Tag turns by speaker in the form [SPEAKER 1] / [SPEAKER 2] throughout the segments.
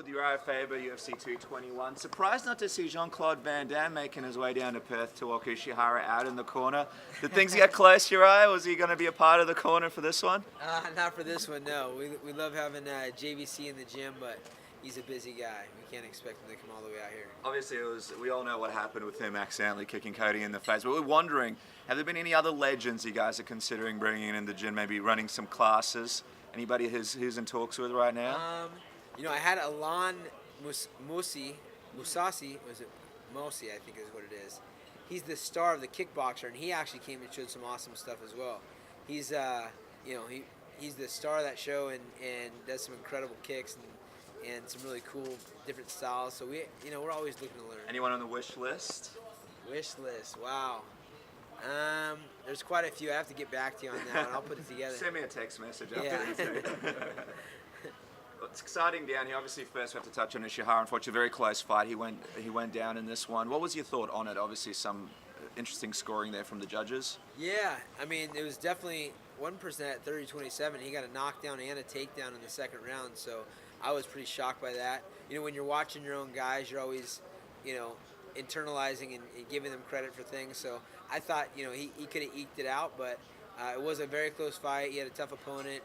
[SPEAKER 1] with Uriah Faber, UFC 221. Surprised not to see Jean-Claude Van Damme making his way down to Perth to walk Ishihara out in the corner. Did things get close, Uriah? Was he going to be a part of the corner for this one?
[SPEAKER 2] Not for this one, no. We love having JVC in the gym, but he's a busy guy. We can't expect him to come all the way out here.
[SPEAKER 1] Obviously, we all know what happened with him accidentally kicking Cody in the face, but we're wondering, have there been any other legends you guys are considering bringing in the gym, maybe running some classes? Anybody who's in talks with right now?
[SPEAKER 2] I had Alan Musasi, was it Mosi, I think is what it is. He's the star of the kickboxer, and he actually came and showed some awesome stuff as well. He's he's the star of that show and does some incredible kicks and some really cool different styles. So we're always looking to learn.
[SPEAKER 1] Anyone on the wish list?
[SPEAKER 2] Wish list, wow. There's quite a few. I have to get back to you on that one. I'll put it together.
[SPEAKER 1] Send me a text message after
[SPEAKER 2] Yeah.
[SPEAKER 1] It's exciting down here. Obviously, first we have to touch on Ishihara. Unfortunately, a very close fight. He went down in this one. What was your thought on it? Obviously, some interesting scoring there from the judges.
[SPEAKER 2] Yeah, I mean, it was definitely one person at 30-27. He got a knockdown and a takedown in the second round. So I was pretty shocked by that. When you're watching your own guys, you're always, internalizing and giving them credit for things. So I thought, he could have eked it out, but it was a very close fight. He had a tough opponent.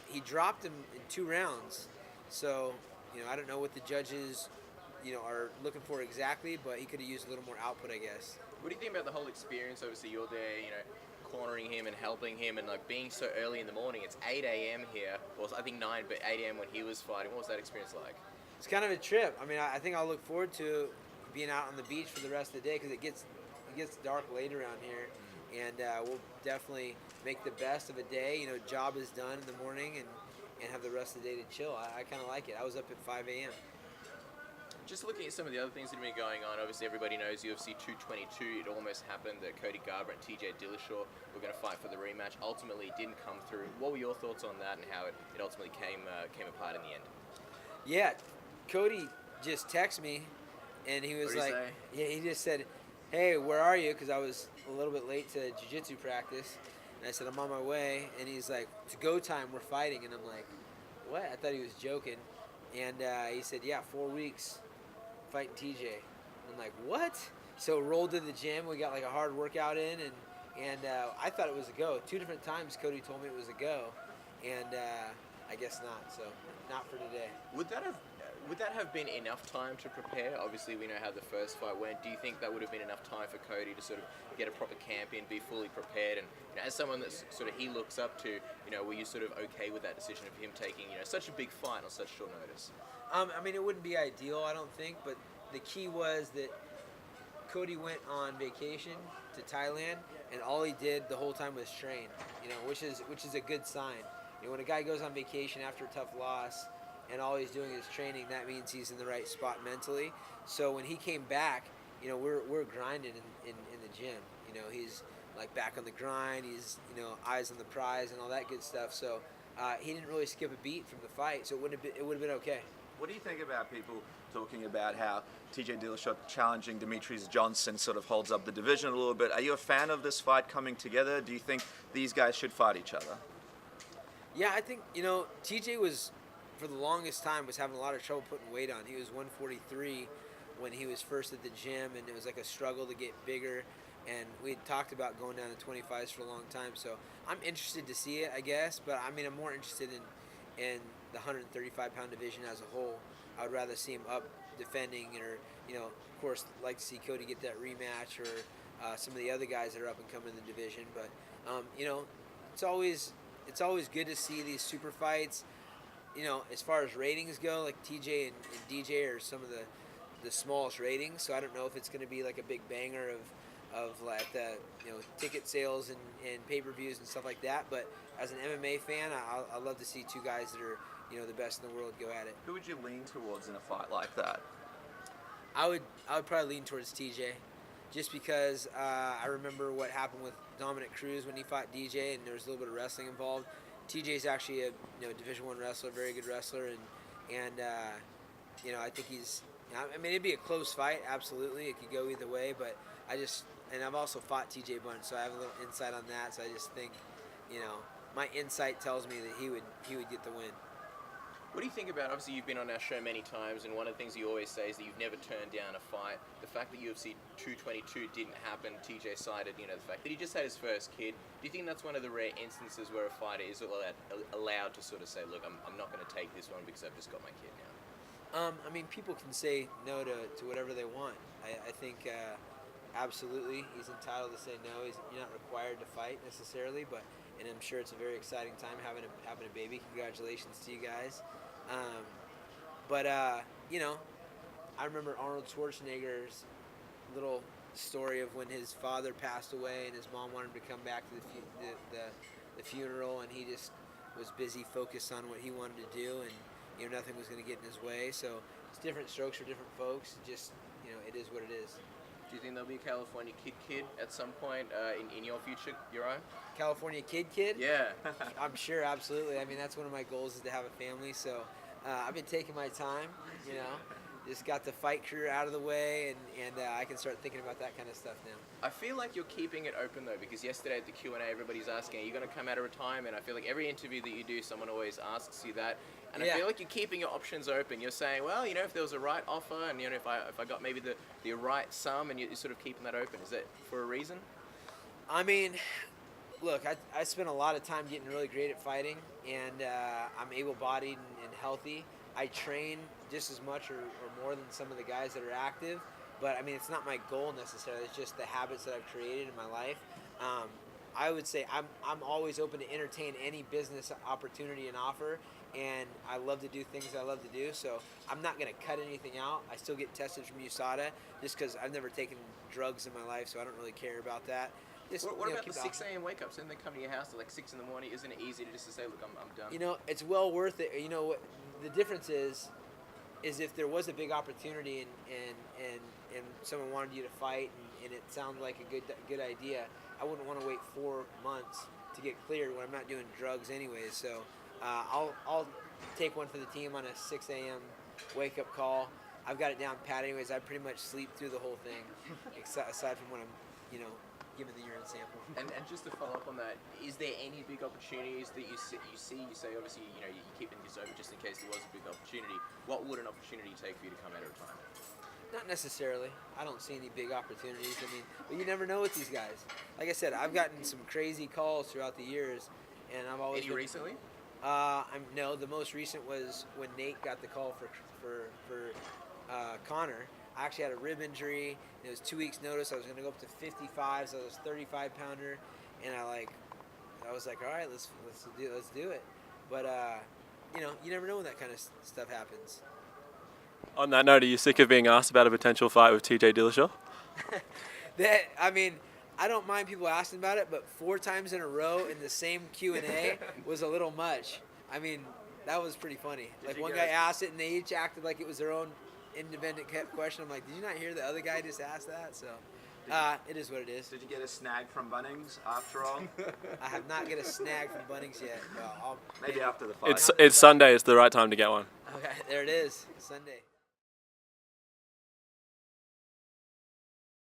[SPEAKER 2] He dropped him in 2 rounds. So, I don't know what the judges, are looking for exactly, but he could have used a little more output, I guess.
[SPEAKER 3] What do you think about the whole experience? Obviously, you're there, cornering him and helping him, and being so early in the morning. It's 8 a.m. here. Well, I think 9, but 8 a.m. when he was fighting. What was that experience like?
[SPEAKER 2] It's kind of a trip. I mean, I think I'll look forward to being out on the beach for the rest of the day because it gets dark late around here, and we'll definitely make the best of a day. Job is done in the morning and have the rest of the day to chill. I kind of like it. I was up at 5 a.m.
[SPEAKER 3] Just looking at some of the other things that have been going on, obviously everybody knows UFC 222, it almost happened that Cody Garber and TJ Dillashaw were going to fight for the rematch. Ultimately, it didn't come through. What were your thoughts on that and how it ultimately came apart in the end?
[SPEAKER 2] Yeah, Cody just texted me, and he was like, he just said, hey, where are you? Because I was a little bit late to jiu-jitsu practice. And I said, I'm on my way. And he's like, it's go time, we're fighting. And I'm like, what? I thought he was joking. And he said, yeah, 4 weeks fighting TJ. I'm like, what? So rolled to the gym. We got like a hard workout in. And I thought it was a go. 2 different times Cody told me it was a go. And I guess not. So not for today.
[SPEAKER 3] Would that have been enough time to prepare? Obviously, we know how the first fight went. Do you think that would have been enough time for Cody to sort of get a proper camp in, be fully prepared? And as someone that sort of he looks up to, were you sort of okay with that decision of him taking, such a big fight on such short notice?
[SPEAKER 2] I mean, it wouldn't be ideal, I don't think, but the key was that Cody went on vacation to Thailand, and all he did the whole time was train, which is a good sign. When a guy goes on vacation after a tough loss, and all he's doing is training, that means he's in the right spot mentally. So when he came back, we're grinding in the gym. He's like back on the grind. He's eyes on the prize and all that good stuff. So he didn't really skip a beat from the fight. So it would have been okay.
[SPEAKER 1] What do you think about people talking about how TJ Dillashaw challenging Demetrius Johnson sort of holds up the division a little bit? Are you a fan of this fight coming together? Do you think these guys should fight each other?
[SPEAKER 2] Yeah, I think TJ was, for the longest time, was having a lot of trouble putting weight on. He was 143 when he was first at the gym, and it was like a struggle to get bigger. And we had talked about going down to 25s for a long time. So I'm interested to see it, I guess. But I mean, I'm more interested in the 135-pound division as a whole. I would rather see him up defending, or of course, like to see Cody get that rematch, or some of the other guys that are up and coming in the division. But it's always good to see these super fights. As far as ratings go, like TJ and DJ are some of the smallest ratings, so I don't know if it's going to be like a big banger of like the ticket sales and pay-per-views and stuff like that. But as an MMA fan, I love to see 2 guys that are the best in the world go at it.
[SPEAKER 1] Who would you lean towards in a fight like that?
[SPEAKER 2] I would probably lean towards TJ, just because I remember what happened with Dominic Cruz when he fought DJ, and there was a little bit of wrestling involved. TJ's actually a Division I wrestler, very good wrestler, and I think he's. I mean, it'd be a close fight, absolutely. It could go either way, but I've also fought TJ a bunch, so I have a little insight on that. So I just think, my insight tells me that he would get the win.
[SPEAKER 3] What do you think about, obviously you've been on our show many times, and one of the things you always say is that you've never turned down a fight. The fact that UFC 222 didn't happen, TJ cited, the fact that he just had his first kid. Do you think that's one of the rare instances where a fighter is allowed to sort of say, look, I'm not going to take this one because I've just got my kid now?
[SPEAKER 2] I mean, people can say no to whatever they want. I think absolutely he's entitled to say no. You're not required to fight necessarily, and I'm sure it's a very exciting time having a baby. Congratulations to you guys. I remember Arnold Schwarzenegger's little story of when his father passed away and his mom wanted him to come back to the funeral, and he just was busy focused on what he wanted to do, and nothing was going to get in his way. So it's different strokes for different folks. Just it is what it is.
[SPEAKER 3] Do you think there'll be a California kid at some point in your future, Uriah?
[SPEAKER 2] California kid?
[SPEAKER 3] Yeah.
[SPEAKER 2] I'm sure, absolutely. I mean, that's one of my goals, is to have a family. So I've been taking my time, just got the fight career out of the way, and I can start thinking about that kind of stuff now.
[SPEAKER 3] I feel like you're keeping it open though, because yesterday at the Q&A, everybody's asking, are you going to come out of retirement? I feel like every interview that you do, someone always asks you that. And
[SPEAKER 2] Yeah.
[SPEAKER 3] I feel like you're keeping your options open. You're saying, well, if there was a right offer, and if I got maybe the right sum, and you're sort of keeping that open. Is that for a reason?
[SPEAKER 2] I mean, look, I spent a lot of time getting really great at fighting, and I'm able-bodied and healthy. I train just as much or more than some of the guys that are active, but I mean, it's not my goal necessarily. It's just the habits that I've created in my life. I would say I'm always open to entertain any business opportunity and offer, and I love to do things I love to do, so I'm not going to cut anything out. I still get tested from USADA just because I've never taken drugs in my life, so I don't really care about that. Just,
[SPEAKER 3] What about
[SPEAKER 2] keep
[SPEAKER 3] the
[SPEAKER 2] it
[SPEAKER 3] 6 a.m. wake-ups? Then they come to your house at like 6 in the morning. Isn't it easy to just say, look, I'm done?
[SPEAKER 2] It's well worth it. What the difference is if there was a big opportunity and someone wanted you to fight and it sounded like a good idea, I wouldn't want to wait 4 months to get cleared when I'm not doing drugs anyways. So I'll take one for the team on a 6 a.m. wake-up call. I've got it down pat anyways. I pretty much sleep through the whole thing, aside from when I'm, giving the urine sample.
[SPEAKER 3] And just to follow up on that, is there any big opportunities that you see? You say obviously, you're keeping this open just in case there was a big opportunity. What would an opportunity take for you to come out of retirement?
[SPEAKER 2] Not necessarily. I don't see any big opportunities. I mean, but you never know with these guys. Like I said, I've gotten some crazy calls throughout the years, and I've always
[SPEAKER 3] Any recently?
[SPEAKER 2] No, the most recent was when Nate got the call for Connor. I actually had a rib injury, and it was 2 weeks' notice. I was going to go up to 55, so I was 35-pounder, and I was like, all right, let's do it. But you never know when that kind of stuff happens.
[SPEAKER 4] On that note, are you sick of being asked about a potential fight with TJ Dillashaw?
[SPEAKER 2] I don't mind people asking about it, but 4 times in a row in the same Q&A was a little much. I mean, that was pretty funny. Like, one guy asked it, and they each acted like it was their own independent question. I'm like, did you not hear the other guy just ask that? So, it is what it is.
[SPEAKER 1] Did you get a snag from Bunnings after all?
[SPEAKER 2] I have not get a snag from Bunnings yet.
[SPEAKER 1] Maybe after the fight.
[SPEAKER 4] It's Sunday. It's the right time to get one.
[SPEAKER 2] Okay, there it is. Sunday.